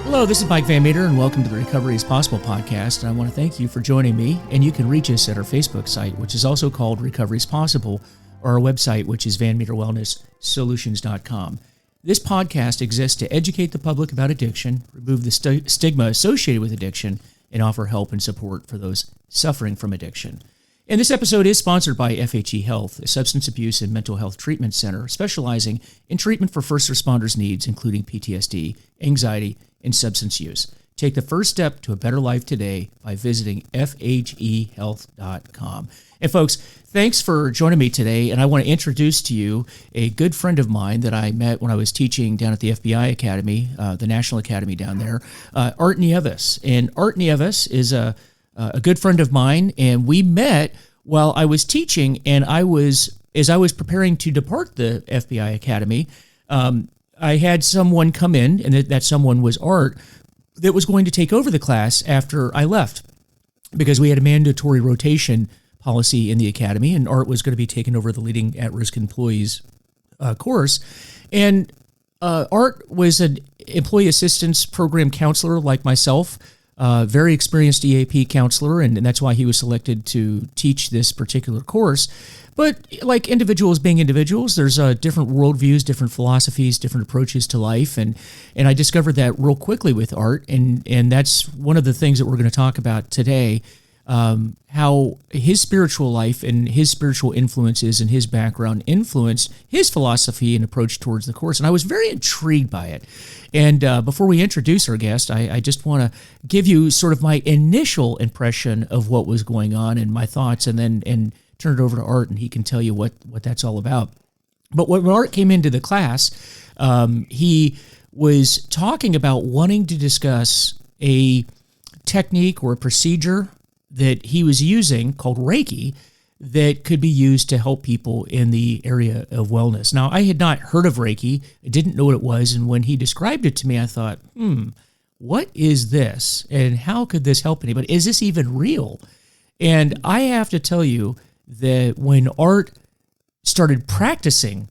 Hello, this is Mike Van Meter, and welcome to the Recovery is Possible podcast. And I want to thank you for joining me. And you can reach us at our Facebook site, which is also called Recovery is Possible, or our website, which is vanmeterwellnesssolutions.com. This podcast exists to educate the public about addiction, remove the stigma associated with addiction, and offer help and support for those suffering from addiction. And this episode is sponsored by FHE Health, a substance abuse and mental health treatment center specializing in treatment for first responders' needs, including PTSD, anxiety, and substance use. Take the first step to a better life today by visiting fhehealth.com. And folks, thanks for joining me today. And I want to introduce to you a good friend of mine that I met when I was teaching down at the FBI Academy, the National Academy down there, Art Nieves. And Art Nieves is a good friend of mine, and we met while I was teaching, and as I was preparing to depart the FBI Academy, I had someone come in, and that someone was Art, that was going to take over the class after I left, because we had a mandatory rotation policy in the academy, and Art was going to be taking over the Leading At-Risk Employees course. And Art was an employee assistance program counselor like myself, very experienced EAP counselor, and that's why he was selected to teach this particular course. But like individuals being individuals, there's different worldviews, different philosophies, different approaches to life, and I discovered that real quickly with Art, and that's one of the things that we're going to talk about today, how his spiritual life and his spiritual influences and his background influenced his philosophy and approach towards the course. And I was very intrigued by it. And before we introduce our guest, I just want to give you sort of my initial impression of what was going on and my thoughts, and then turn it over to Art, and he can tell you what that's all about. But when Art came into the class, he was talking about wanting to discuss a technique or a procedure that he was using called Reiki that could be used to help people in the area of wellness. Now, I had not heard of Reiki. I didn't know what it was. And when he described it to me, I thought, what is this? And how could this help anybody? Is this even real? And I have to tell you that when Art started practicing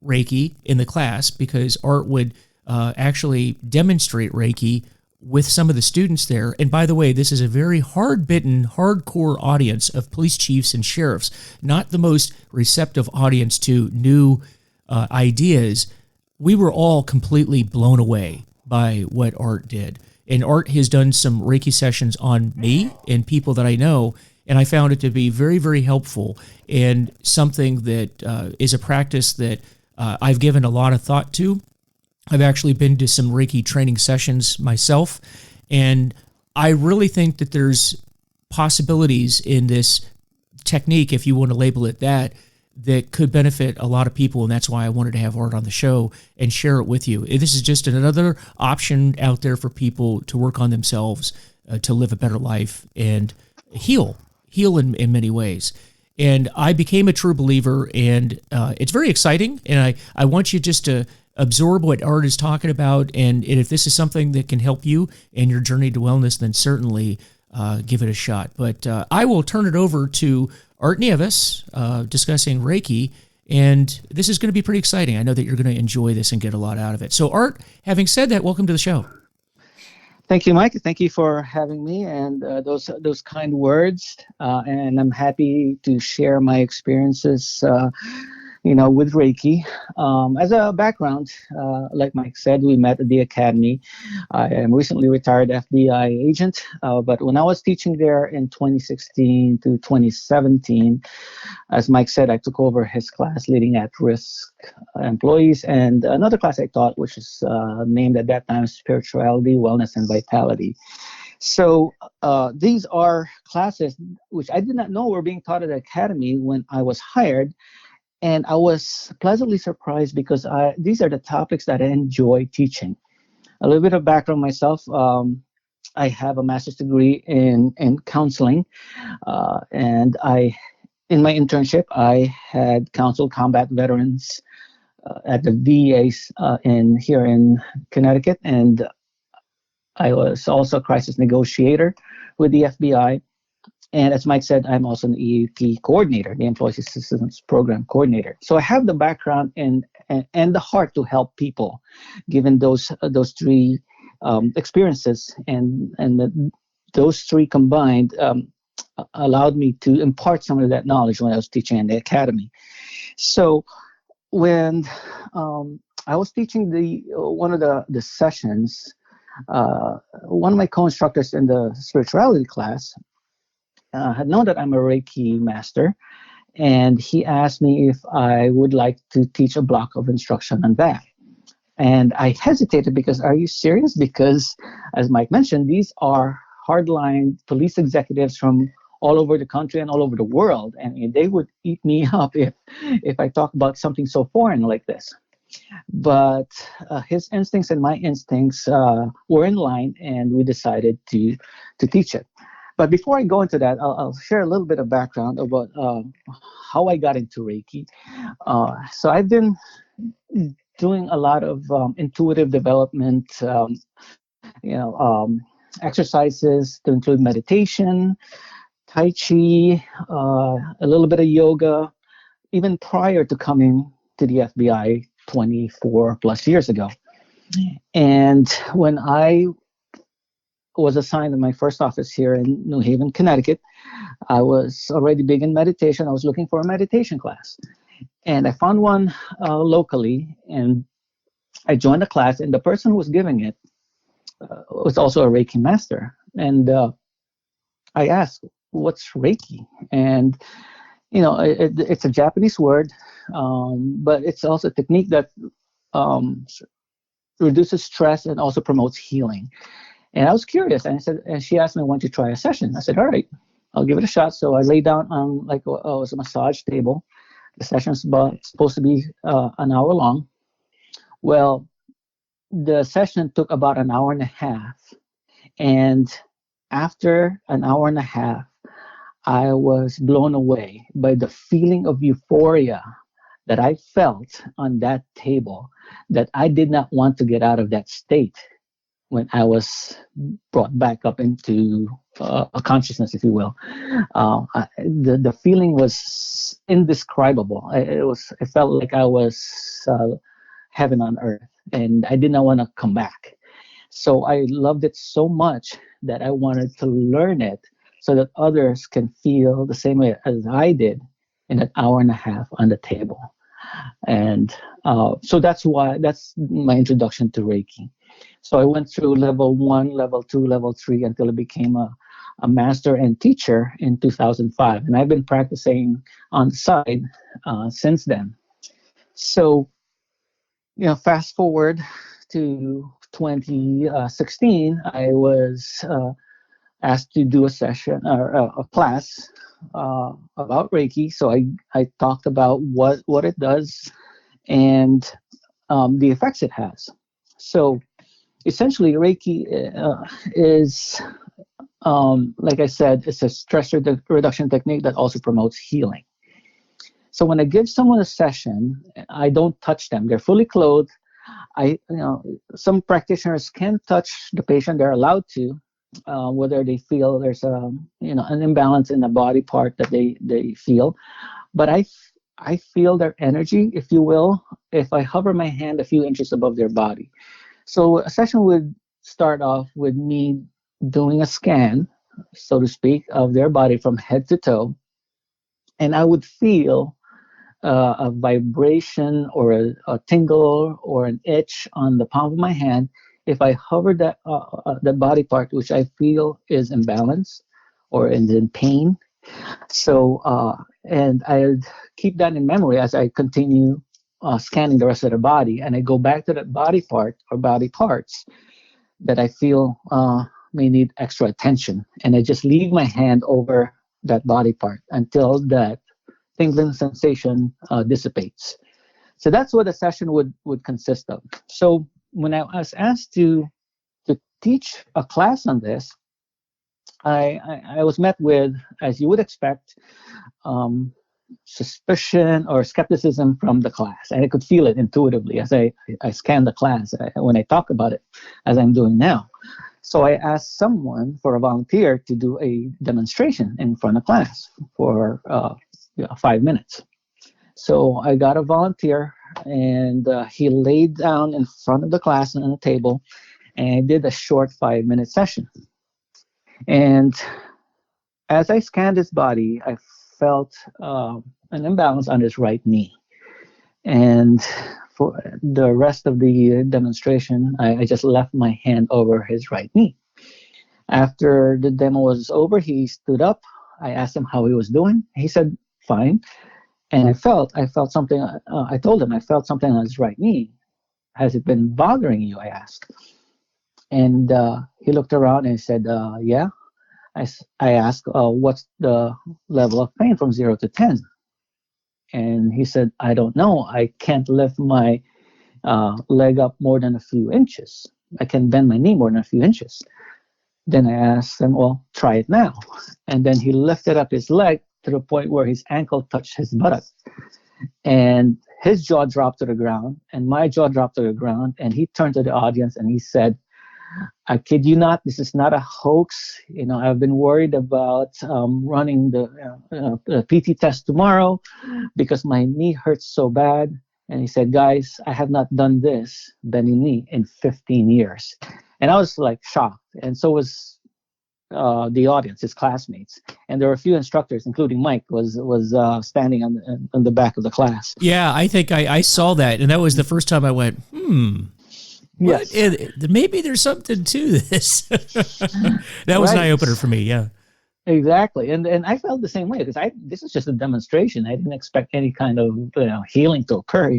Reiki in the class, because Art would actually demonstrate Reiki with some of the students there. And by the way, this is a very hard-bitten, hardcore audience of police chiefs and sheriffs, not the most receptive audience to new ideas. We were all completely blown away by what Art did. And Art has done some Reiki sessions on me and people that I know, and I found it to be very, very helpful, and something that is a practice that I've given a lot of thought to. I've actually been to some Reiki training sessions myself, and I really think that there's possibilities in this technique, if you want to label it that could benefit a lot of people, and that's why I wanted to have Art on the show and share it with you. This is just another option out there for people to work on themselves, to live a better life and heal in many ways. And I became a true believer, and it's very exciting, and I want you just to absorb what Art is talking about, and if this is something that can help you in your journey to wellness, then certainly give it a shot. But I will turn it over to Art Nieves discussing Reiki, and this is going to be pretty exciting. I know that you're going to enjoy this and get a lot out of it. So Art, having said that, welcome to the show. Thank you, Mike. Thank you for having me and those kind words. And I'm happy to share my experiences with Reiki. As a background, like Mike said, we met at the Academy. I am recently retired FBI agent, but when I was teaching there in 2016 to 2017, as Mike said, I took over his class, Leading At-Risk Employees, and another class I taught, which is named at that time Spirituality, Wellness, and Vitality. So these are classes which I did not know were being taught at the Academy when I was hired. And I was pleasantly surprised because these are the topics that I enjoy teaching. A little bit of background myself. I have a master's degree in counseling. And in my internship, I had counseled combat veterans at the VA here in Connecticut. And I was also a crisis negotiator with the FBI. And as Mike said, I'm also an EAP coordinator, the Employee Assistance Program coordinator. So I have the background and the heart to help people, given those three experiences, and those three combined allowed me to impart some of that knowledge when I was teaching in the academy. So when I was teaching the one of the sessions, one of my co-instructors in the spirituality class had known that I'm a Reiki master, and he asked me if I would like to teach a block of instruction on that. And I hesitated because, are you serious? Because, as Mike mentioned, these are hardline police executives from all over the country and all over the world, and they would eat me up if I talk about something so foreign like this. But his instincts and my instincts were in line, and we decided to teach it. But before I go into that, I'll share a little bit of background about how I got into Reiki. So I've been doing a lot of intuitive development, exercises to include meditation, Tai Chi, a little bit of yoga, even prior to coming to the FBI 24 plus years ago. And when I was assigned in my first office here in New Haven, Connecticut, I was already big in meditation. I was looking for a meditation class. And I found one locally, and I joined the class, and the person who was giving it was also a Reiki master. And I asked, what's Reiki? And, it's a Japanese word, but it's also a technique that reduces stress and also promotes healing. And I was curious, and she asked me, "Want to try a session?" I said, "All right, I'll give it a shot." So I lay down on it was a massage table. The session's supposed to be an hour long. Well, the session took about an hour and a half, and after an hour and a half, I was blown away by the feeling of euphoria that I felt on that table, that I did not want to get out of that state when I was brought back up into a consciousness, if you will. The feeling was indescribable. It felt like I was heaven on earth, and I did not want to come back. So I loved it so much that I wanted to learn it so that others can feel the same way as I did in an hour and a half on the table. And so that's my introduction to Reiki. So I went through level 1, level 2, level 3 until I became a master and teacher in 2005. And I've been practicing on the side since then. So, fast forward to 2016, I was asked to do a session or a class about Reiki. So I talked about what it does and the effects it has. So essentially, Reiki is, like I said, it's a stress reduction technique that also promotes healing. So when I give someone a session, I don't touch them. They're fully clothed. Some practitioners can touch the patient. They're allowed to, whether they feel there's an imbalance in the body part that they feel. But I feel their energy, if you will, if I hover my hand a few inches above their body. So a session would start off with me doing a scan, so to speak, of their body from head to toe, and I would feel a vibration or a tingle or an itch on the palm of my hand if I hover that body part which I feel is imbalanced or is in pain. So and I'd keep that in memory as I continue scanning the rest of the body, and I go back to that body part or body parts that I feel may need extra attention, and I just leave my hand over that body part until that tingling sensation dissipates. So that's what a session would consist of. So when I was asked to teach a class on this, I was met with, as you would expect, suspicion or skepticism from the class. And I could feel it intuitively as I scanned the class when I talk about it, as I'm doing now. So I asked someone for a volunteer to do a demonstration in front of class for 5 minutes. So I got a volunteer, and he laid down in front of the class on a table, and I did a short 5-minute session. And as I scanned his body, I felt an imbalance on his right knee. And for the rest of the demonstration, I just left my hand over his right knee. After the demo was over, he stood up. I asked him how he was doing. He said, fine. And I felt something. I told him I felt something on his right knee. Has it been bothering you? I asked. And he looked around and said, yeah. I asked, what's the level of pain from 0 to 10? And he said, I don't know. I can't lift my leg up more than a few inches. I can bend my knee more than a few inches. Then I asked him, well, try it now. And then he lifted up his leg to the point where his ankle touched his buttock. And his jaw dropped to the ground, and my jaw dropped to the ground. And he turned to the audience and he said, I kid you not, this is not a hoax. You know, I've been worried about running the PT test tomorrow because my knee hurts so bad. And he said, guys, I have not done this, bending knee, in 15 years. And I was like shocked. And so was the audience, his classmates. And there were a few instructors, including Mike, was standing on the back of the class. Yeah, I think I saw that. And that was the first time I went, Yes. Maybe there's something to this. That was an eye-opener for me, yeah. Exactly. And I felt the same way because this is just a demonstration. I didn't expect any kind of healing to occur,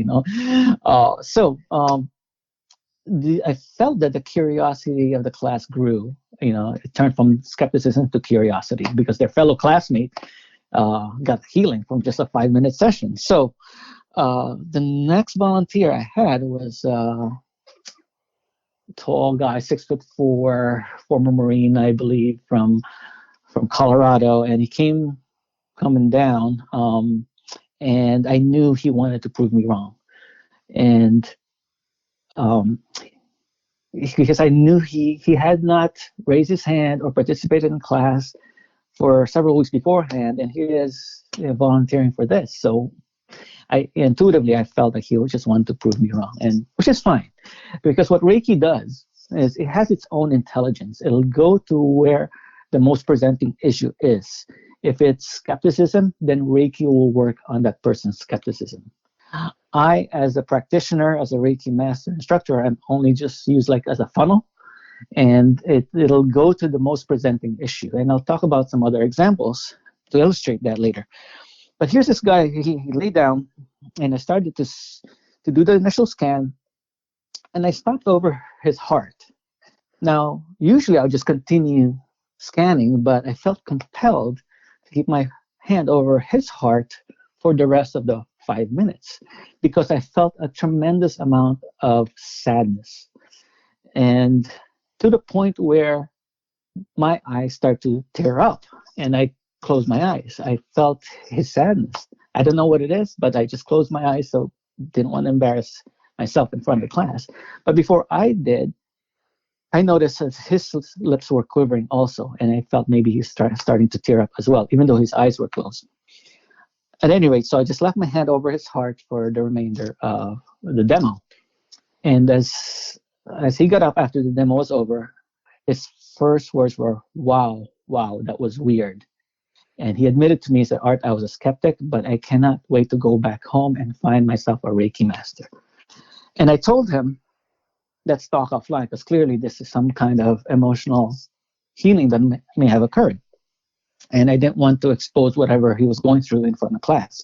I felt that the curiosity of the class grew. It turned from skepticism to curiosity because their fellow classmate got healing from just a 5-minute session. So the next volunteer I had was tall guy, 6'4", former Marine, I believe, from Colorado, and he coming down, and I knew he wanted to prove me wrong, and because I knew he had not raised his hand or participated in class for several weeks beforehand, and he is volunteering for this. So I felt like he just wanted to prove me wrong, and which is fine, because what Reiki does is it has its own intelligence. It'll go to where the most presenting issue is. If it's skepticism, then Reiki will work on that person's skepticism. I, as a practitioner, as a Reiki master instructor, I'm only just used like as a funnel, and it'll go to the most presenting issue. And I'll talk about some other examples to illustrate that later. But here's this guy, he laid down, and I started to do the initial scan, and I stopped over his heart. Now, usually I'll just continue scanning, but I felt compelled to keep my hand over his heart for the rest of the 5 minutes because I felt a tremendous amount of sadness, and to the point where my eyes start to tear up, and I closed my eyes. I felt his sadness. I don't know what it is, but I just closed my eyes, so didn't want to embarrass myself in front of the class. But before I did, I noticed that his lips were quivering also, and I felt maybe he's starting to tear up as well, even though his eyes were closed. At any rate, so I just left my hand over his heart for the remainder of the demo. And as he got up after the demo was over, his first words were, wow, that was weird. And he admitted to me, he said, Art, I was a skeptic, but I cannot wait to go back home and find myself a Reiki master. And I told him, let's talk offline, because clearly this is some kind of emotional healing that may have occurred. And I didn't want to expose whatever he was going through in front of class.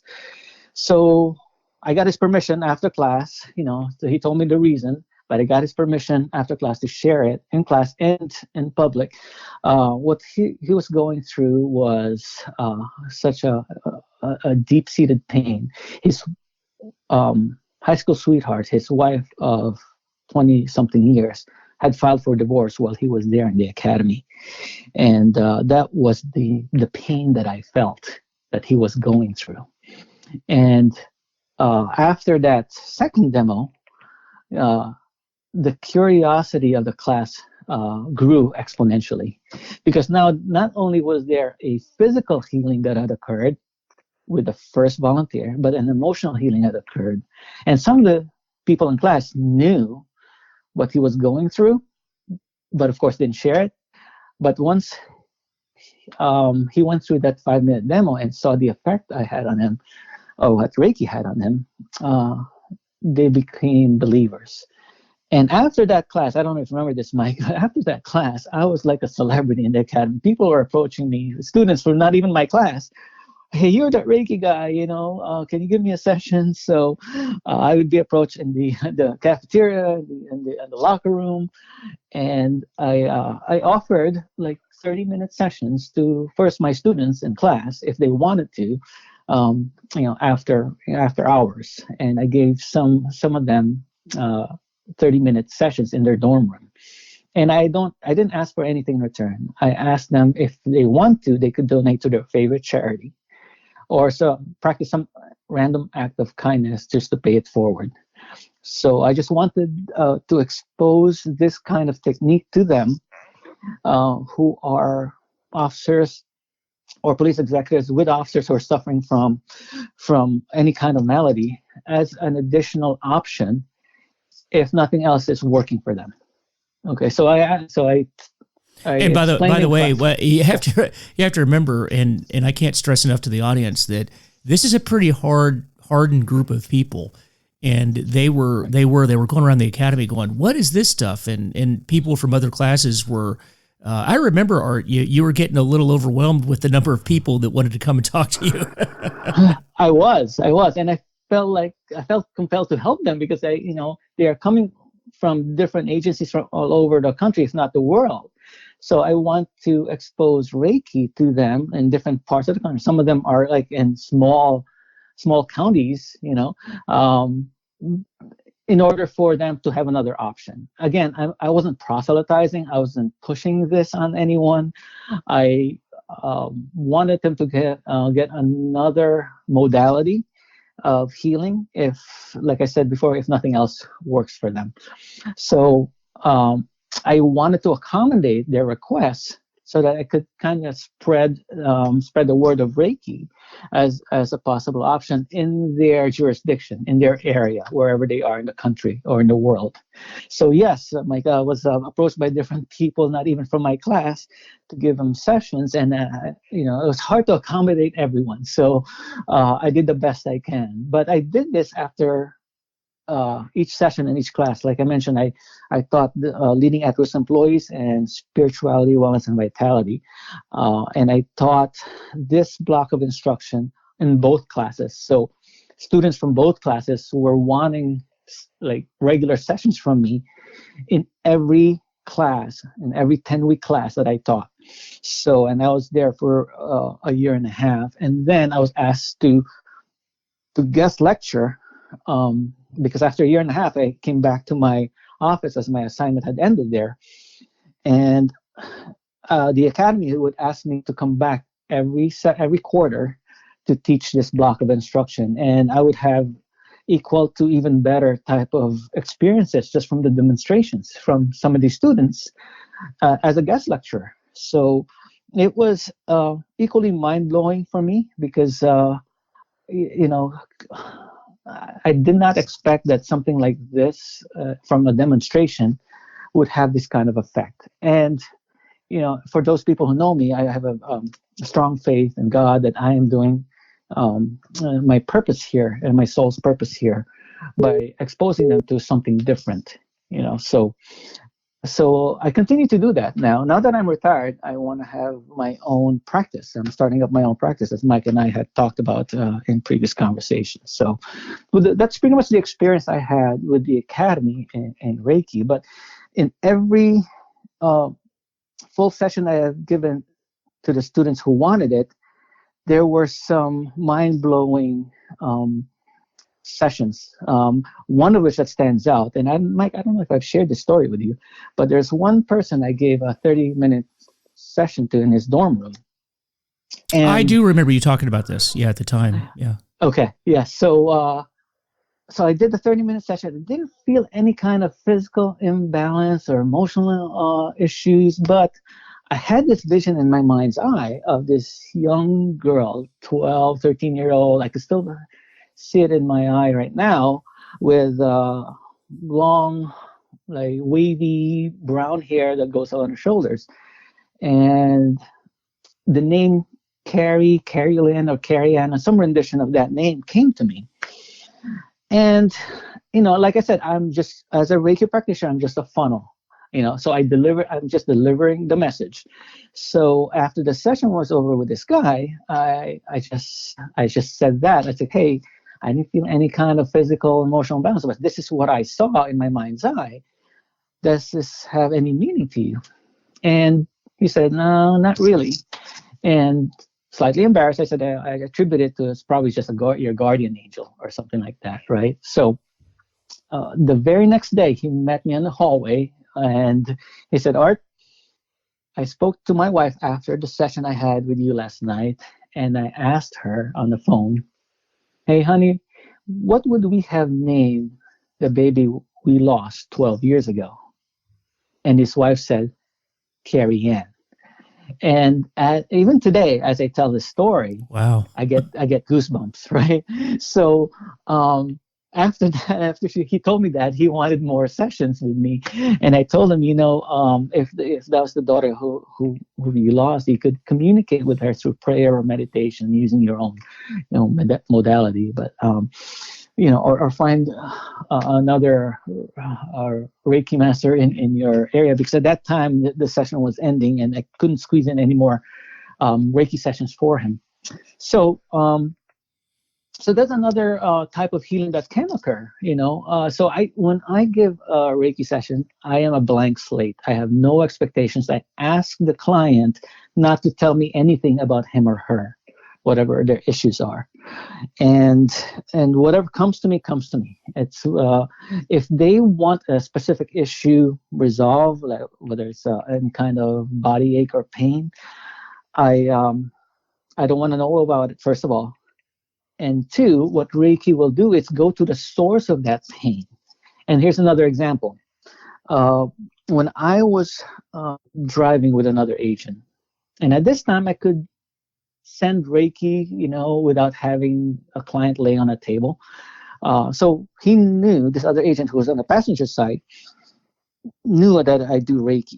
So I got his permission after class, so he told me the reason, but I got his permission after class to share it in class and in public. What he was going through was such a deep-seated pain. His high school sweetheart, his wife of 20-something years, had filed for divorce while he was there in the academy. And that was the pain that I felt that he was going through. And after that second demo, the curiosity of the class grew exponentially, because now not only was there a physical healing that had occurred with the first volunteer, but an emotional healing had occurred. And some of the people in class knew what he was going through, but of course didn't share it. But once he went through that 5 minute demo and saw the effect I had on him, or what Reiki had on him, uh, they became believers. And after that class, I don't know if you remember this, Mike, but after that class, I was like a celebrity in the academy. People were approaching me, students from not even my class. Hey, you're that Reiki guy, can you give me a session? So I would be approached in the cafeteria, in the locker room, and I offered like 30-minute sessions to first my students in class if they wanted to, after hours, and I gave some of them 30-minute sessions in their dorm room. And I didn't ask for anything in return. I asked them if they want to, they could donate to their favorite charity, or so practice some random act of kindness just to pay it forward. So I just wanted to expose this kind of technique to them, who are officers or police executives with officers who are suffering from any kind of malady, as an additional option if nothing else is working for them. Okay, so I And explained by the in way, class. what you have to remember, and I can't stress enough to the audience that this is a pretty hardened group of people, and they were going around the academy going, "What is this stuff?" And people from other classes were. I remember, Art, you were getting a little overwhelmed with the number of people that wanted to come and talk to you. I was, and I felt compelled to help them because they are coming from different agencies from all over the country, if not the world. So I want to expose Reiki to them in different parts of the country. Some of them are like in small counties, in order for them to have another option. Again, I wasn't proselytizing. I wasn't pushing this on anyone. I wanted them to get another modality of healing, if, like I said before, if nothing else works for them. So I wanted to accommodate their requests so that I could kind of spread the word of Reiki as a possible option in their jurisdiction, in their area, wherever they are in the country or in the world. So yes, Mike, I was approached by different people, not even from my class, to give them sessions, and it was hard to accommodate everyone. So I did the best I can, but I did this after each session in each class. Like I mentioned, I taught leading at-risk employees and spirituality, wellness, and vitality. And I taught this block of instruction in both classes. So students from both classes were wanting like regular sessions from me in every class, in every 10-week class that I taught. So, and I was there for a year and a half. And then I was asked to guest lecture, because after a year and a half, I came back to my office as my assignment had ended there. And the academy would ask me to come back every quarter to teach this block of instruction. And I would have equal to even better type of experiences just from the demonstrations from some of these students as a guest lecturer. So it was equally mind-blowing for me because, you know, I did not expect that something like this from a demonstration would have this kind of effect. And, for those people who know me, I have a strong faith in God that I am doing my purpose here and my soul's purpose here by exposing them to something different, so I continue to do that now. Now that I'm retired, I want to have my own practice. I'm starting up my own practice, as Mike and I had talked about in previous conversations. So that's pretty much the experience I had with the academy and Reiki. But in every full session I have given to the students who wanted it, there were some mind-blowing sessions. One of which that stands out, and Mike, I don't know if I've shared this story with you, but there's one person I gave a 30-minute session to in his dorm room. And I do remember you talking about this, at the time, yeah. Okay, yeah. So I did the 30-minute session. I didn't feel any kind of physical imbalance or emotional issues, but I had this vision in my mind's eye of this young girl, 12, 13-year-old. I could still see it in my eye right now, with long like wavy brown hair that goes on her shoulders. And the name Carrie Lynn or Carrie Ann or some rendition of that name came to me. And, like I said, I'm just, as a Reiki practitioner, I'm just a funnel, so I'm just delivering the message. So after the session was over with this guy, I just said that. I said, hey, I didn't feel any kind of physical, emotional balance, but this is what I saw in my mind's eye. Does this have any meaning to you? And he said, no, not really. And slightly embarrassed, I said, I attribute it to it's probably just your guardian angel or something like that, right? So the very next day, he met me in the hallway and he said, Art, I spoke to my wife after the session I had with you last night, and I asked her on the phone, hey, honey, what would we have named the baby we lost 12 years ago? And his wife said, Carrie Ann. And even today, as I tell this story, Wow. I get goosebumps, right? So after that, he told me that he wanted more sessions with me, and I told him, if that was the daughter who you lost, you could communicate with her through prayer or meditation using your own, modality. But or find another Reiki master in your area, because at that time the session was ending and I couldn't squeeze in any more Reiki sessions for him. So so that's another type of healing that can occur. So when I give a Reiki session, I am a blank slate. I have no expectations. I ask the client not to tell me anything about him or her, whatever their issues are. And whatever comes to me comes to me. It's if they want a specific issue resolved, like whether it's any kind of body ache or pain, I don't want to know about it, first of all. And two, what Reiki will do is go to the source of that pain. And here's another example. When I was driving with another agent, and at this time I could send Reiki, without having a client lay on a table. So he knew, this other agent who was on the passenger side, knew that I do Reiki.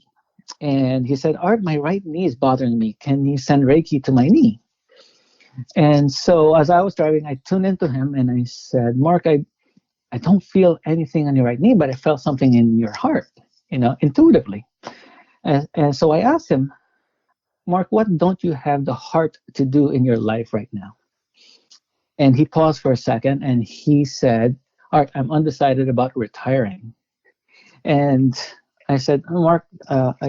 And he said, Art, my right knee is bothering me. Can you send Reiki to my knee? And so as I was driving, I tuned into him and I said, Mark, I don't feel anything on your right knee, but I felt something in your heart, intuitively. And so I asked him, Mark, what don't you have the heart to do in your life right now? And he paused for a second and he said, Art, I'm undecided about retiring. And I said, Mark,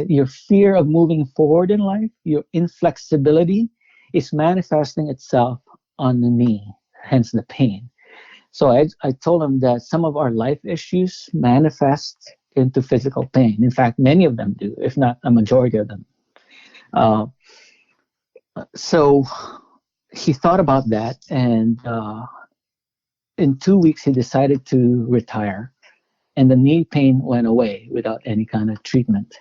your fear of moving forward in life, your inflexibility is manifesting itself on the knee, hence the pain. So I told him that some of our life issues manifest into physical pain. In fact, many of them do, if not a majority of them. So he thought about that, and in 2 weeks he decided to retire, and the knee pain went away without any kind of treatment.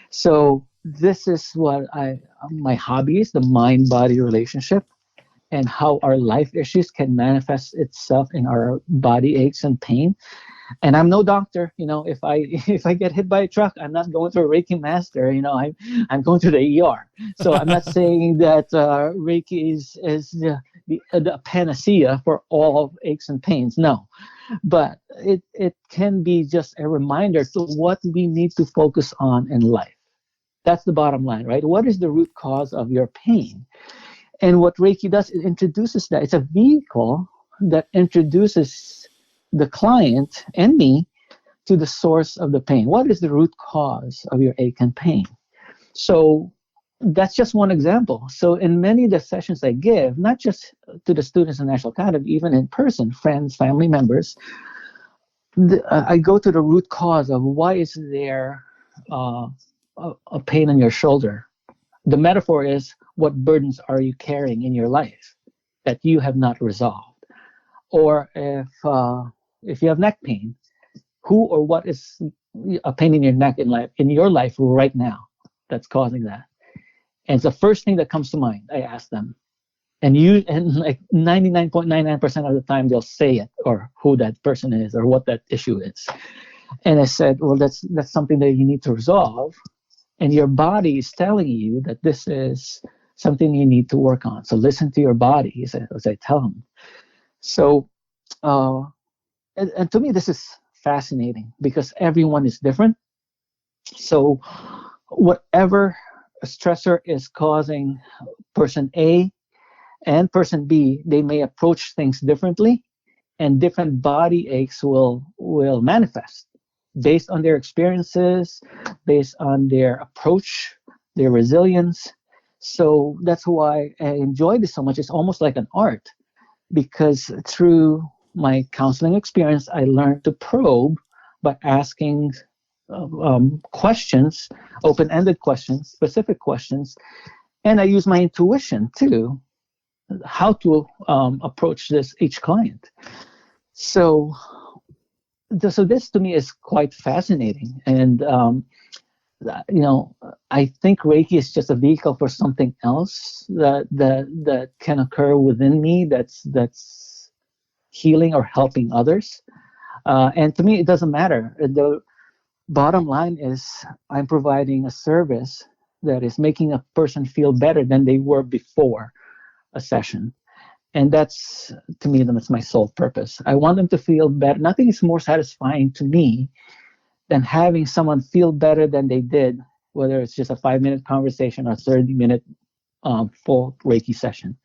So this is what my hobby is, the mind-body relationship, and how our life issues can manifest itself in our body aches and pain. And I'm no doctor, if I get hit by a truck, I'm not going to a Reiki master, I'm going to the ER. So I'm not saying that Reiki is the panacea for all aches and pains. No, but it can be just a reminder to what we need to focus on in life. That's the bottom line, right? What is the root cause of your pain? And what Reiki does, it introduces that. It's a vehicle that introduces the client and me to the source of the pain. What is the root cause of your ache and pain? So that's just one example. So in many of the sessions I give, not just to the students in National Academy, even in person, friends, family members, I go to the root cause of why is there a pain on your shoulder. The metaphor is, what burdens are you carrying in your life that you have not resolved? Or if you have neck pain, who or what is a pain in your neck in your life right now that's causing that? And it's the first thing that comes to mind. I ask them, and like 99.99% of the time they'll say it, or who that person is, or what that issue is. And I said, well, that's something that you need to resolve. And your body is telling you that this is something you need to work on. So listen to your body, as I tell him. So, uh, and to me, this is fascinating because everyone is different. So, whatever stressor is causing person A and person B, they may approach things differently, and different body aches will manifest based on their experiences, based on their approach, their resilience. So that's why I enjoy this so much. It's almost like an art because through my counseling experience, I learned to probe by asking questions, open-ended questions, specific questions, and I use my intuition too, how to approach this each client. So, so this to me is quite fascinating, and I think Reiki is just a vehicle for something else that can occur within me. That's healing or helping others. And to me, it doesn't matter. The bottom line is I'm providing a service that is making a person feel better than they were before a session. And that's, to me, that's my sole purpose. I want them to feel better. Nothing is more satisfying to me than having someone feel better than they did, whether it's just a 5-minute conversation or 30-minute full Reiki session.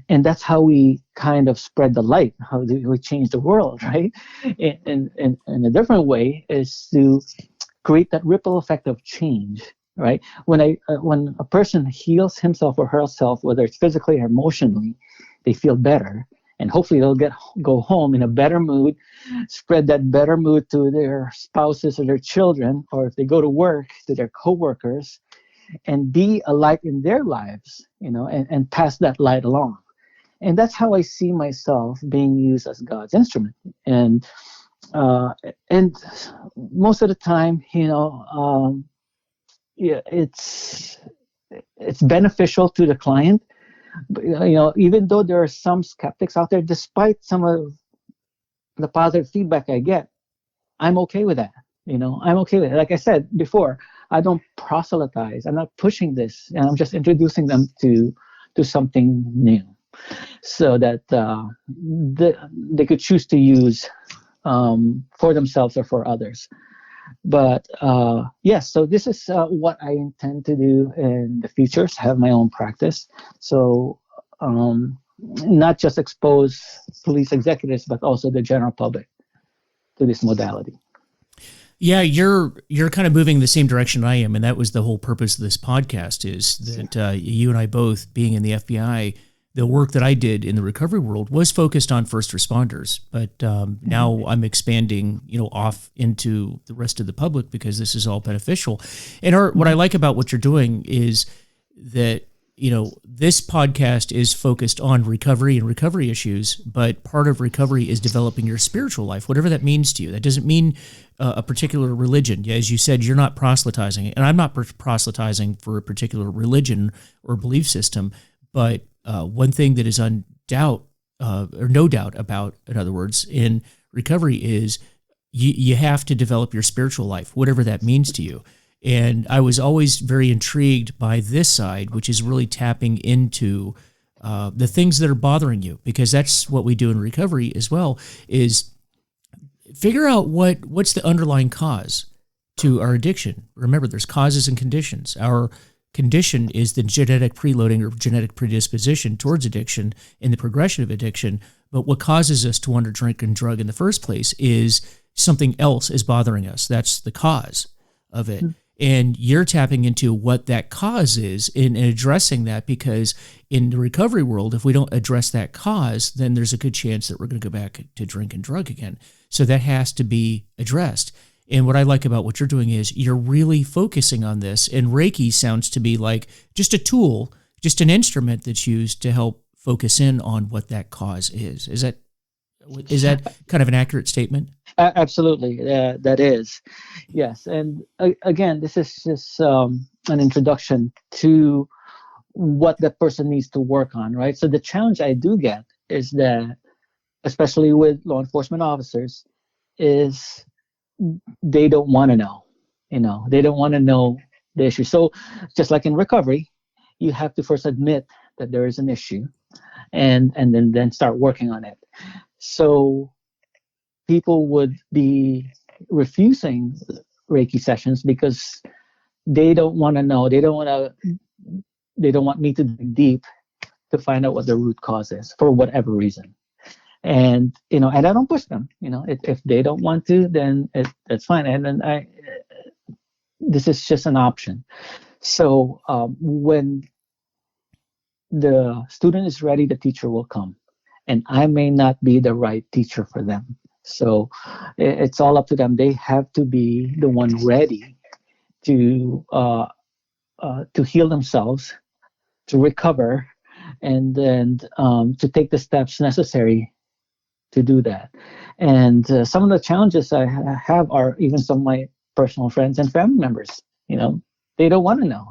And that's how we kind of spread the light. How do we change the world, right? In a different way is to create that ripple effect of change, right? When a person heals himself or herself, whether it's physically or emotionally, they feel better, and hopefully they'll go home in a better mood, spread that better mood to their spouses or their children, or if they go to work, to their coworkers, and be a light in their lives, and pass that light along. And that's how I see myself being used as God's instrument. And most of the time, yeah, it's beneficial to the client. But, even though there are some skeptics out there, despite some of the positive feedback I get, I'm okay with that. I'm okay with it. Like I said before, I don't proselytize. I'm not pushing this, and I'm just introducing them to something new, so that they could choose to use for themselves or for others. But yes, so this is what I intend to do in the future, to have my own practice. So not just expose police executives, but also the general public to this modality. Yeah, you're kind of moving in the same direction I am, and that was the whole purpose of this podcast, is that you and I both, being in the FBI, the work that I did in the recovery world was focused on first responders, but now I'm expanding, off into the rest of the public because this is all beneficial. And what I like about what you're doing is that, this podcast is focused on recovery and recovery issues, but part of recovery is developing your spiritual life, whatever that means to you. That doesn't mean a particular religion. As you said, you're not proselytizing, and I'm not proselytizing for a particular religion or belief system, but one thing that is or no doubt about, in other words, in recovery is you have to develop your spiritual life, whatever that means to you. And I was always very intrigued by this side, which is really tapping into the things that are bothering you, because that's what we do in recovery as well, is figure out what's the underlying cause to our addiction. Remember, there's causes and conditions. Our condition is the genetic preloading or genetic predisposition towards addiction and the progression of addiction. But what causes us to want to drink and drug in the first place is something else is bothering us. That's the cause of it. Mm-hmm. And you're tapping into what that cause is and addressing that, because in the recovery world, if we don't address that cause, then there's a good chance that we're going to go back to drink and drug again. So that has to be addressed. And what I like about what you're doing is you're really focusing on this. And Reiki sounds to be like just a tool, just an instrument that's used to help focus in on what that cause is. Is that kind of an accurate statement? Absolutely, that is. Yes. And again, this is just an introduction to what that person needs to work on, right? So the challenge I do get is that, especially with law enforcement officers, is they don't want to know. They don't want to know the issue. So just like in recovery, you have to first admit that there is an issue, and then start working on it. So people would be refusing Reiki sessions because they don't want to know. They don't want me to dig deep to find out what the root cause is for whatever reason. And and I don't push them. If they don't want to, then that's fine. And then this is just an option. So when the student is ready, the teacher will come, and I may not be the right teacher for them. So it's all up to them. They have to be the one ready to heal themselves, to recover, and then to take the steps necessary to do that. And some of the challenges I have are even some of my personal friends and family members. They don't want to know.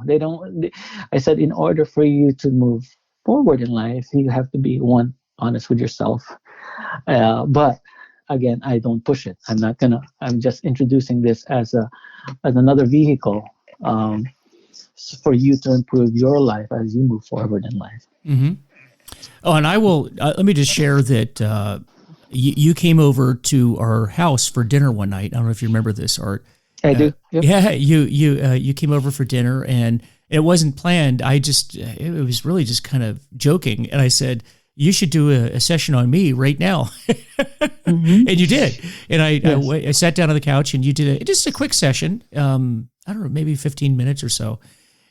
I said, in order for you to move forward in life, you have to be honest with yourself. But again, I don't push it. I'm just introducing this as another vehicle for you to improve your life as you move forward in life. Mm-hmm. Oh, and I will, let me just share that you came over to our house for dinner one night. I don't know if you remember this, Art. I do. Yep. Yeah, you came over for dinner, and it wasn't planned. It was really just kind of joking, and I said, you should do a session on me right now. Mm-hmm. And you did. And I sat down on the couch, and you did just a quick session. I don't know, maybe 15 minutes or so.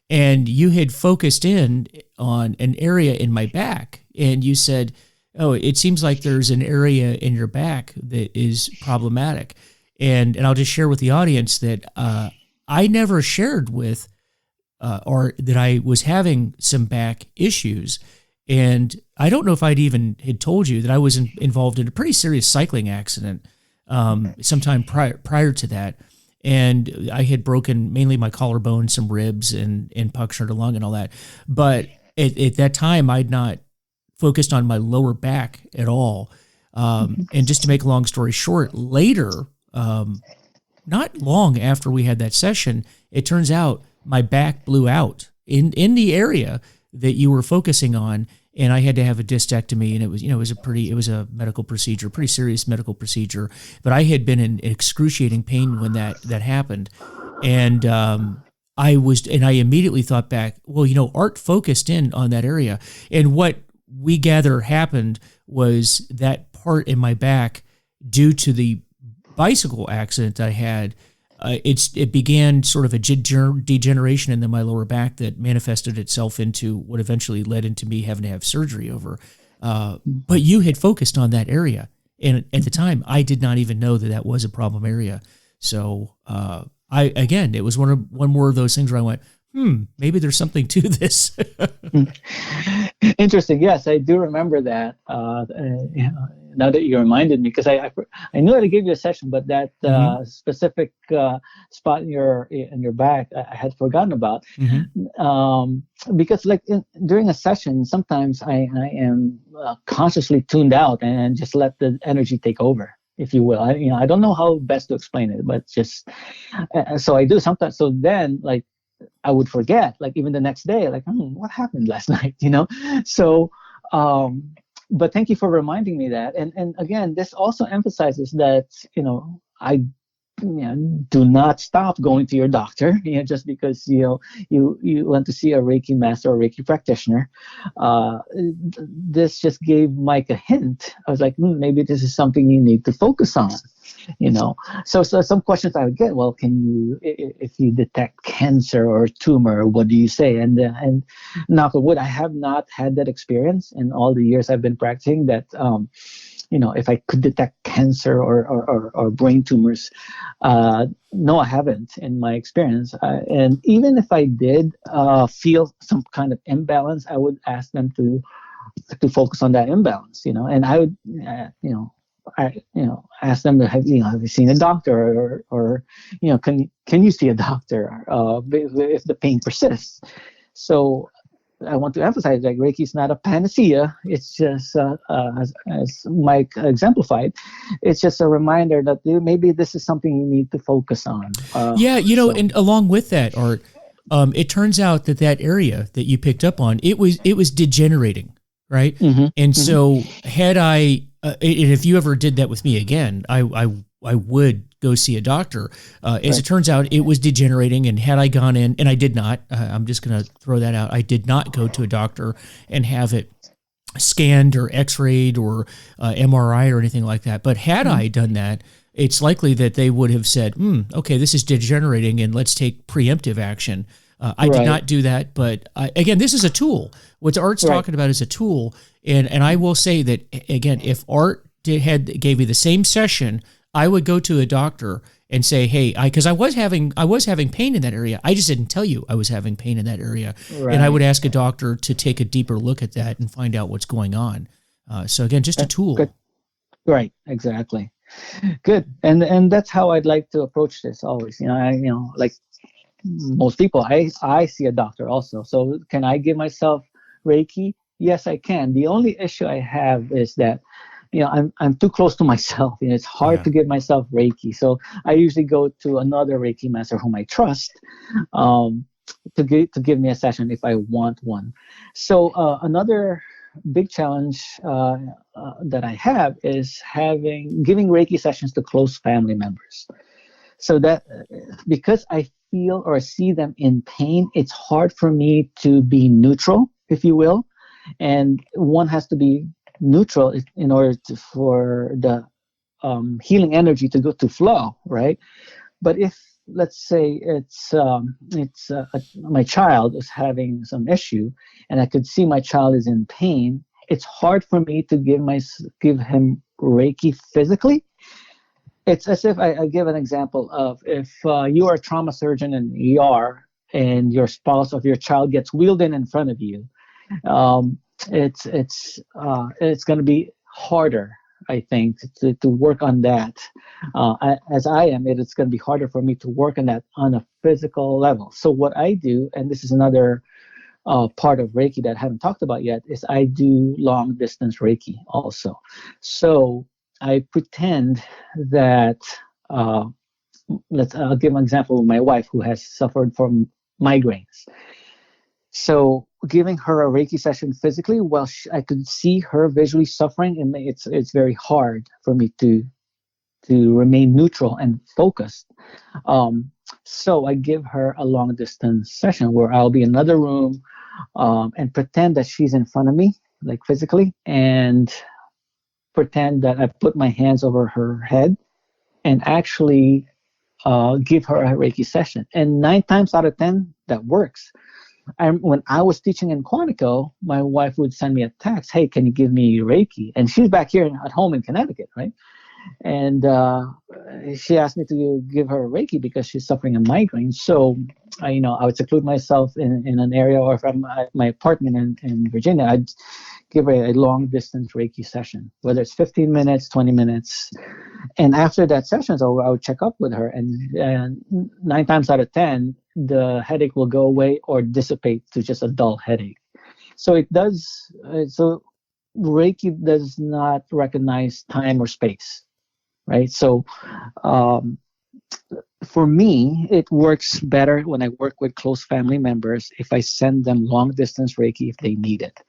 And you had focused in on an area in my back, and you said, oh, it seems like there's an area in your back that is problematic. And I'll just share with the audience that I never shared with Art that I was having some back issues. And I don't know if I'd even had told you that I was involved in a pretty serious cycling accident sometime prior to that. And I had broken mainly my collarbone, some ribs, and punctured a lung and all that. But at that time, I'd not focused on my lower back at all. And just to make a long story short, later, not long after we had that session, it turns out my back blew out in the area that you were focusing on, and I had to have a discectomy, and it was a medical procedure, pretty serious medical procedure. But I had been in excruciating pain when that happened, and I immediately thought back, well, Art focused in on that area, and what we gather happened was that part in my back, due to the bicycle accident I had, it began sort of a degeneration in my lower back that manifested itself into what eventually led into me having to have surgery over. But you had focused on that area, and at the time, I did not even know that was a problem area. So it was one more of those things where I went, maybe there's something to this. Interesting. Yes, I do remember that. Now that you reminded me, because I knew how to give you a session, but that specific spot in your back, I had forgotten about. Mm-hmm. Because during a session, sometimes I am consciously tuned out and just let the energy take over, if you will. I don't know how best to explain it, but just so I do sometimes. So then, I would forget, even the next day, what happened last night, So, but thank you for reminding me that. And again, this also emphasizes that, I do not stop going to your doctor, just because, you want to see a Reiki master or Reiki practitioner. This just gave Mike a hint. I was like, maybe this is something you need to focus on. So some questions I would get, well, if you detect cancer or tumor, what do you say? And knock on wood, I have not had that experience in all the years I've been practicing that, if I could detect cancer or brain tumors. No, I haven't in my experience. And even if I did feel some kind of imbalance, I would ask them to focus on that imbalance, and I would, ask them to have you seen a doctor or can you see a doctor if the pain persists? So I want to emphasize that Reiki is not a panacea. It's just, as Mike exemplified, it's just a reminder that maybe this is something you need to focus on. Yeah, So, and along with that, Art, it turns out that area that you picked up on, it was degenerating, right? hmm And hmm so had and if you ever did that with me again, I would go see a doctor. As it right, turns out, it was degenerating, and had I gone in, and I did not, I'm just going to throw that out. I did not go to a doctor and have it scanned or x-rayed or MRI or anything like that. But had Mhm. I done that, it's likely that they would have said, okay, this is degenerating and let's take preemptive action. I did right, not do that, but again, this is a tool. What Art's right. talking about is a tool, and I will say that again, if Art gave me the same session, I would go to a doctor and say, hey, because I was having pain in that area. I just didn't tell you I was having pain in that area, and I would Right. ask a doctor to take a deeper look at that and find out what's going on. So again, just a Good. tool. Right. Exactly. Good. And that's how I'd like to approach this always. Like most people, I see a doctor also. So can I give myself Reiki? Yes, I can. The only issue I have is that I'm too close to myself. It's hard Yeah. to give myself Reiki. So I usually go to another Reiki master whom I trust, um, to give me a session if I want one. So another big challenge that I have is giving Reiki sessions to close family members. So that because I feel or see them in pain, it's hard for me to be neutral, if you will, and one has to be neutral in order for the healing energy to flow, right? But if, let's say, my child is having some issue, and I could see my child is in pain, it's hard for me to give him Reiki physically. It's as if I give an example of, if you are a trauma surgeon in ER and your spouse of your child gets wheeled in front of you. um, it's going to be harder, I think, to work on that. As I am, it's going to be harder for me to work on that on a physical level. So what I do, and this is another part of Reiki that I haven't talked about yet, is I do long distance Reiki also. So I pretend that, uh, I'll give an example of my wife who has suffered from migraines. So giving her a Reiki session physically, while I could see her visually suffering, and it's very hard for me to remain neutral and focused. Um, so I give her a long distance session where I'll be in another room, and pretend that she's in front of me, like physically, and pretend that I put my hands over her head and actually give her a Reiki session. And 9 times out of 10, that works. When I was teaching in Quantico, my wife would send me a text, "Hey, can you give me Reiki?" And she's back here at home in Connecticut, right? And she asked me to give her Reiki because she's suffering a migraine. So, I would seclude myself in an area, or if I'm at my apartment in Virginia, I'd give her a long distance Reiki session, whether it's 15 minutes, 20 minutes. And after that session, so I would check up with her, and 9 times out of 10, the headache will go away or dissipate to just a dull headache. So it does. So Reiki does not recognize time or space, right? So um, for me, it works better when I work with close family members if I send them long distance Reiki if they need it.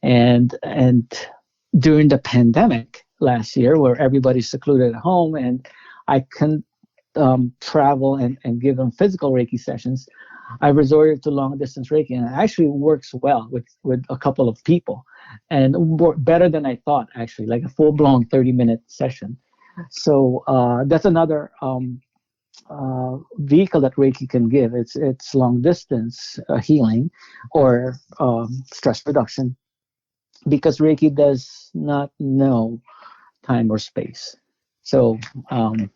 And during the pandemic last year, where everybody's secluded at home and I couldn't travel and give them physical Reiki sessions, I resorted to long distance Reiki, and it actually works well with a couple of people, and better than I thought, actually, like a full blown 30-minute session. So that's another vehicle that Reiki can give. It's long distance healing or stress reduction, because Reiki does not know time or space. So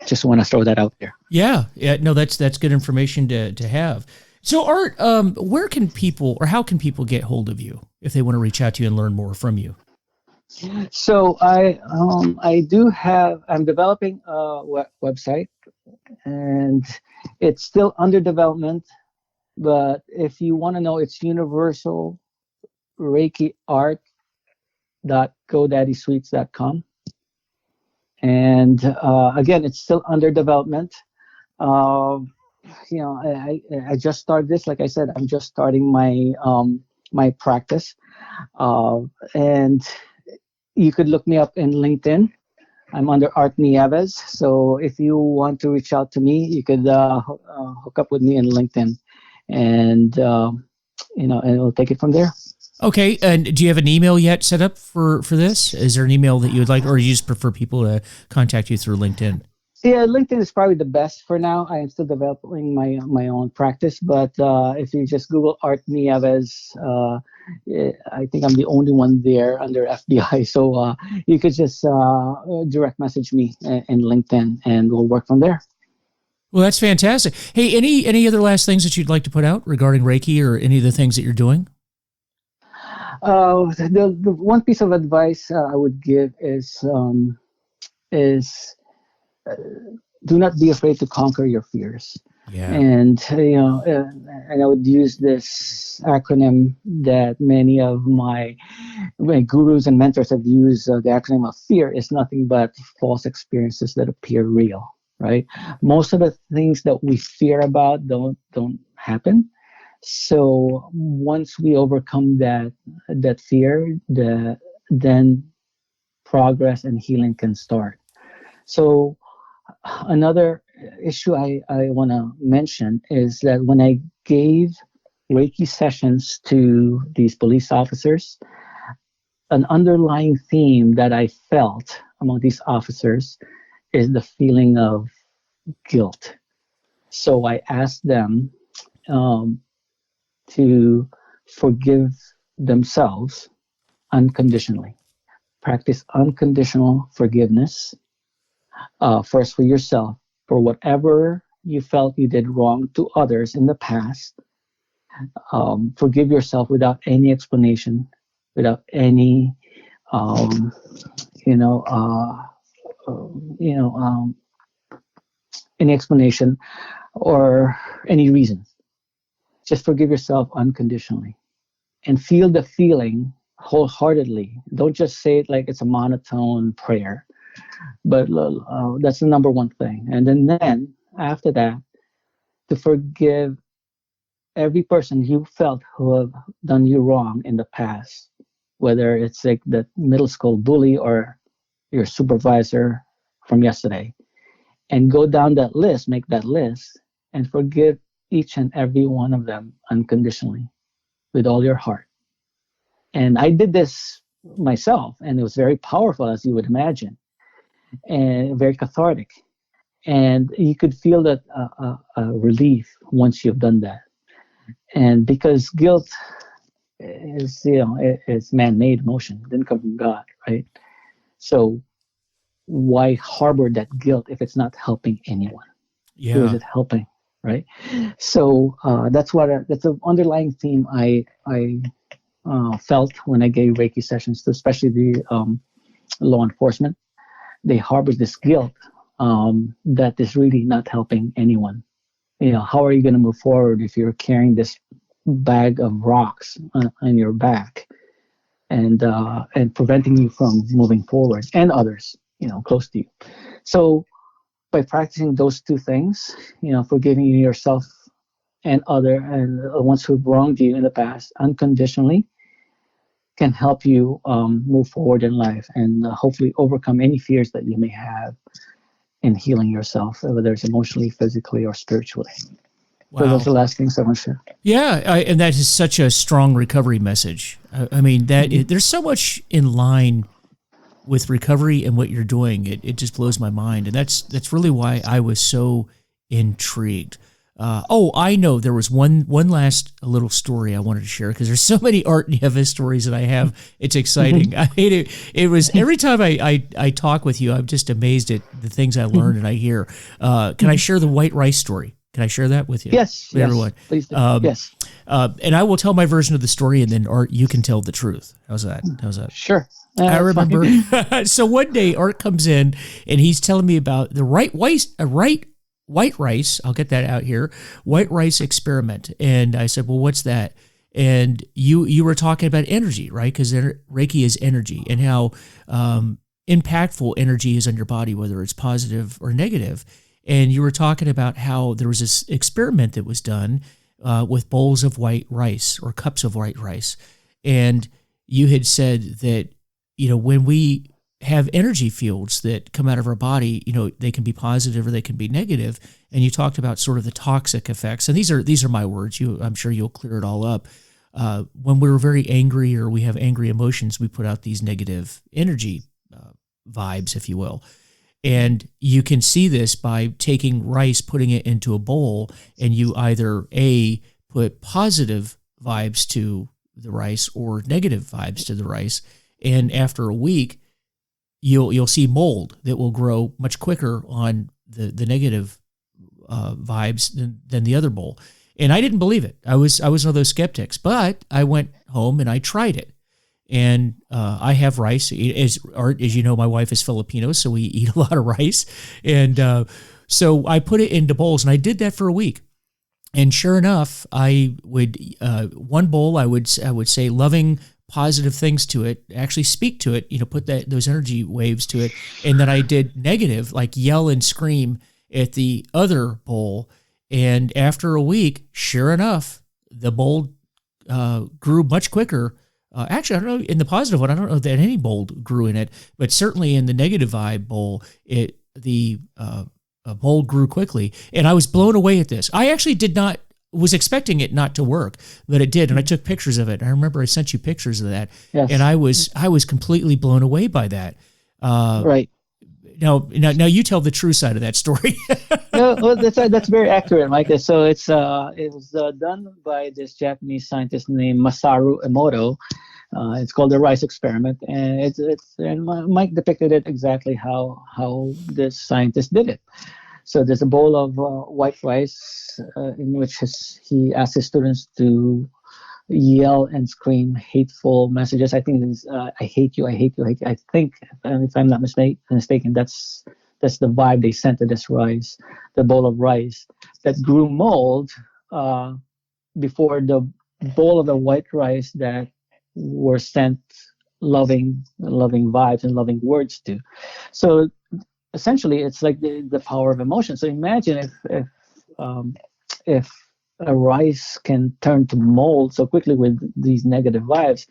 just want to throw that out there. Yeah, yeah. No, that's good information to have. So, Art, where can people, or how can people get hold of you if they want to reach out to you and learn more from you? So I'm developing a website, and it's still under development. But if you want to know, it's universal reikiart.godaddysweets.com. And again, it's still under development. Uh, I just started this. Like I said, I'm just starting my practice. And you could look me up in LinkedIn. I'm under Art Nieves. So if you want to reach out to me, you could hook up with me in LinkedIn, and and we'll take it from there. Okay, and do you have an email yet set up for this? Is there an email that you would like, or you just prefer people to contact you through LinkedIn? Yeah, LinkedIn is probably the best for now. I am still developing my own practice, but if you just Google Art Nieves, I think I'm the only one there under FBI. So you could just direct message me in LinkedIn, and we'll work from there. Well, that's fantastic. Hey, any other last things that you'd like to put out regarding Reiki or any of the things that you're doing? The one piece of advice I would give is do not be afraid to conquer your fears. Yeah. And and I would use this acronym that many of my gurus and mentors have used. The acronym of fear is nothing but false experiences that appear real. Right? Most of the things that we fear about don't happen. So once we overcome that fear, then progress and healing can start. So another issue I want to mention is that when I gave Reiki sessions to these police officers, an underlying theme that I felt among these officers is the feeling of guilt. So I asked them to forgive themselves unconditionally. Practice unconditional forgiveness, first for yourself, for whatever you felt you did wrong to others in the past. Forgive yourself without any explanation, without any, any explanation or any reason. Just forgive yourself unconditionally and feel the feeling wholeheartedly. Don't just say it like it's a monotone prayer, but that's the number one thing. And then after that, to forgive every person you felt who have done you wrong in the past, whether it's like the middle school bully or your supervisor from yesterday, and go down that list, make that list, and forgive each and every one of them unconditionally with all your heart. And I did this myself, and it was very powerful, as you would imagine, and very cathartic. And you could feel that relief once you've done that. And because guilt is, it's man-made emotion, it didn't come from God, right? So why harbor that guilt if it's not helping anyone? Yeah. Who is it helping, right? So that's the underlying theme I felt when I gave Reiki sessions to especially the law enforcement. They harbor this guilt that is really not helping anyone. How are you going to move forward if you're carrying this bag of rocks on your back and preventing you from moving forward and others, close to you? So by practicing those two things, forgiving yourself and the ones who've wronged you in the past unconditionally, can help you move forward in life and hopefully overcome any fears that you may have in healing yourself, whether it's emotionally, physically, or spiritually. Wow. So those are the last things I want to share. Yeah, and that is such a strong recovery message. I mean, there's so much in line with recovery and what you're doing. It just blows my mind, and that's really why I was so intrigued. I know there was one last little story I wanted to share, because there's so many Art Nieves stories that I have. It's exciting. I mean, it was every time I talk with you, I'm just amazed at the things I learn and I hear. Can I share the white rice story? Can I share that with you? Yes, with everyone. Please do. Yes. And I will tell my version of the story, and then Art, you can tell the truth. How's that? Sure. I remember. So one day Art comes in and he's telling me about the white rice. I'll get that out here. White rice experiment. And I said, well, what's that? And you were talking about energy, right? Because Reiki is energy, and how impactful energy is on your body, whether it's positive or negative. And you were talking about how there was this experiment that was done with bowls of white rice or cups of white rice. And you had said that, when we have energy fields that come out of our body, they can be positive or they can be negative. And you talked about sort of the toxic effects. And these are my words. I'm sure you'll clear it all up. When we're very angry or we have angry emotions, we put out these negative energy vibes, if you will. And you can see this by taking rice, putting it into a bowl, and you either put positive vibes to the rice or negative vibes to the rice. And after a week, you'll see mold that will grow much quicker on the negative vibes than the other bowl. And I didn't believe it. I was one of those skeptics, but I went home and I tried it. And I have rice. As you know, my wife is Filipino, so we eat a lot of rice. And so I put it into bowls, and I did that for a week. And sure enough, I would one bowl I would say loving, positive things to it, actually speak to it, put those energy waves to it. And then I did negative, like yell and scream at the other bowl. And after a week, sure enough, the bowl grew much quicker. Actually, I don't know, in the positive one, I don't know that any bowl grew in it, but certainly in the negative vibe bowl, the bowl grew quickly. And I was blown away at this. I actually was expecting it not to work, but it did. And I took pictures of it. I remember I sent you pictures of that. Yes. And I was completely blown away by that. Right. Now you tell the true side of that story. No, well, that's very accurate, Micah. So it was done by this Japanese scientist named Masaru Emoto. It's called the rice experiment, and and Mike depicted it exactly how this scientist did it. So there's a bowl of white rice in which he asked his students to yell and scream hateful messages. I think it's I hate you, I hate you, I hate you. I think, if I'm not mistaken, that's the vibe they sent to this rice, the bowl of rice that grew mold before the bowl of the white rice that were sent loving vibes and loving words to. So essentially, it's like the power of emotion. So imagine if a rice can turn to mold so quickly with these negative vibes.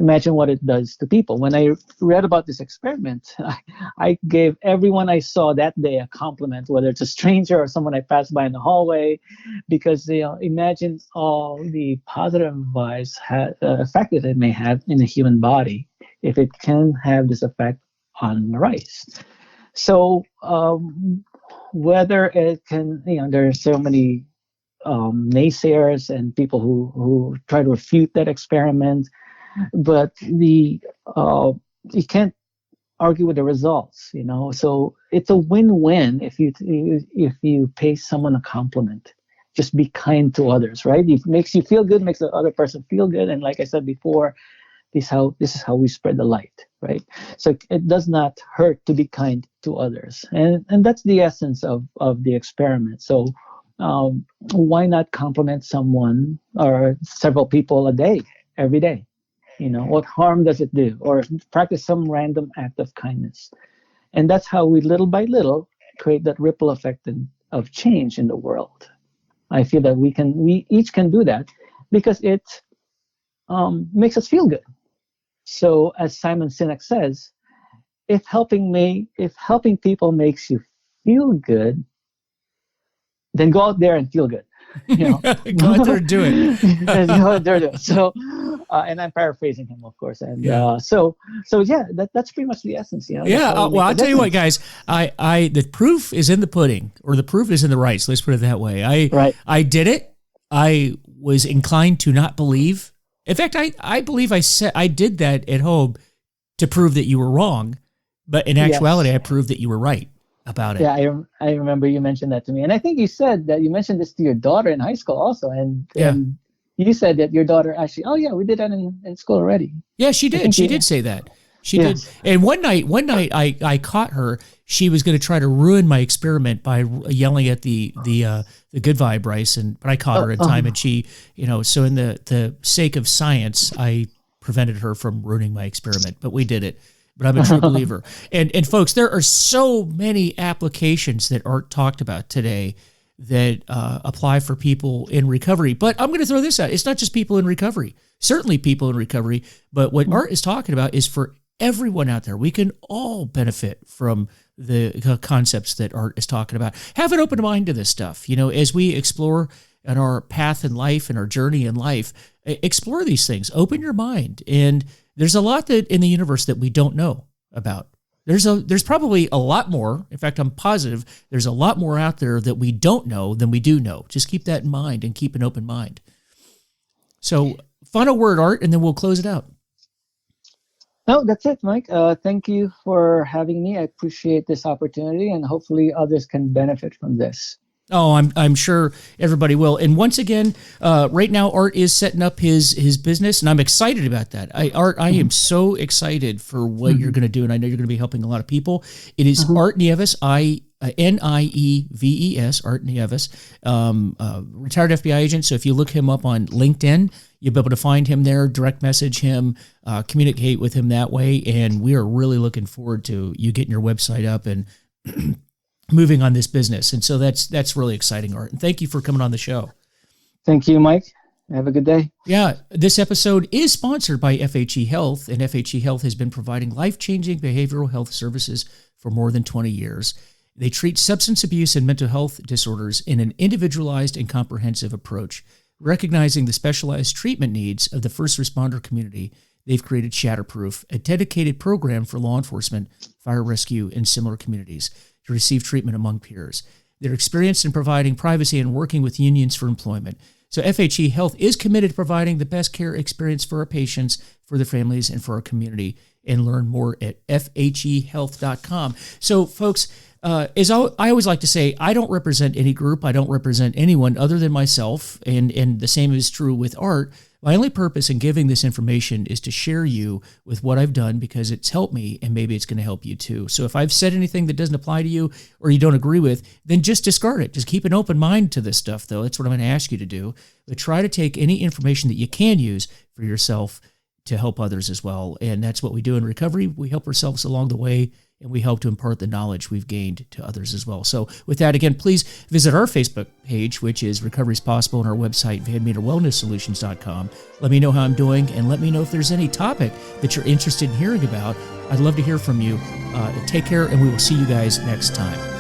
Imagine what it does to people. When I read about this experiment, I gave everyone I saw that day a compliment, whether it's a stranger or someone I passed by in the hallway, because imagine all the positive vibes effect that it may have in the human body if it can have this effect on rice. So whether it can, there are so many naysayers and people who try to refute that experiment, but you can't argue with the results, So it's a win-win if you pay someone a compliment. Just be kind to others, right? It makes you feel good, makes the other person feel good, and like I said before, this is how we spread the light, right? So it does not hurt to be kind to others, and that's the essence of the experiment. So why not compliment someone or several people a day, every day? What harm does it do? Or practice some random act of kindness, and that's how we, little by little, create that ripple effect of change in the world. I feel that we each can do that because it makes us feel good. So, as Simon Sinek says, if helping people makes you feel good, then go out there and feel good. Go out there and do it. Go out there and do it. So, and I'm paraphrasing him, of course. And so yeah, that's pretty much the essence. Yeah. Well, I'll tell you what, guys. The proof is in the pudding, or the proof is in the rice. Let's put it that way. I did it. I was inclined to not believe. In fact, I believe I did that at home to prove that you were wrong, but in actuality, I proved that you were right about it. Yeah, I remember you mentioned that to me, and I think you said that you mentioned this to your daughter in high school also, and you said that your daughter actually, we did that in school already. Yeah, she did. She did say that. She did. And one night I caught her. She was going to try to ruin my experiment by yelling at the good vibe rice, but I caught her in time, and she, so in the sake of science, I prevented her from ruining my experiment, but we did it. But I'm a true believer. And folks, there are so many applications that Art talked about today that apply for people in recovery. But I'm going to throw this out. It's not just people in recovery. Certainly people in recovery, but what Art is talking about is for everyone out there. We can all benefit from the concepts that Art is talking about. Have an open mind to this stuff. As we explore on our path in life and our journey in life, explore these things. Open your mind. And there's a lot that in the universe that we don't know about. There's probably a lot more. In fact, I'm positive there's a lot more out there that we don't know than we do know. Just keep that in mind and keep an open mind. So, final word, Art, and then we'll close it out. No, that's it, Mike. Thank you for having me. I appreciate this opportunity, and hopefully others can benefit from this. Oh, I'm sure everybody will. And once again, right now, Art is setting up his business, and I'm excited about that. Art, I am so excited for what you're going to do, and I know you're going to be helping a lot of people. It is Art Nieves, Nieves, Art Nieves, retired FBI agent. So if you look him up on LinkedIn, you'll be able to find him there, direct message him, communicate with him that way. And we are really looking forward to you getting your website up and moving on this business. And so that's really exciting, Art. And thank you for coming on the show. Thank you, Mike. Have a good day. Yeah, this episode is sponsored by FHE Health, and FHE Health has been providing life-changing behavioral health services for more than 20 years. They treat substance abuse and mental health disorders in an individualized and comprehensive approach. Recognizing the specialized treatment needs of the first responder community, they've created Shatterproof, a dedicated program for law enforcement, fire rescue, and similar communities to receive treatment among peers. They're experienced in providing privacy and working with unions for employment. So FHE Health is committed to providing the best care experience for our patients, for their families, and for our community. And learn more at fhehealth.com. So, folks, as I always like to say, I don't represent any group. I don't represent anyone other than myself. And the same is true with Art. My only purpose in giving this information is to share you with what I've done because it's helped me and maybe it's going to help you too. So if I've said anything that doesn't apply to you or you don't agree with, then just discard it. Just keep an open mind to this stuff, though. That's what I'm going to ask you to do. But try to take any information that you can use for yourself to help others as well. And that's what we do in recovery. We help ourselves along the way, and we help to impart the knowledge we've gained to others as well. So with that, again, please visit our Facebook page, which is Recovery is Possible, and our website, VanMeterWellnessSolutions.com. Let me know how I'm doing, and let me know if there's any topic that you're interested in hearing about. I'd love to hear from you. Take care, and we will see you guys next time.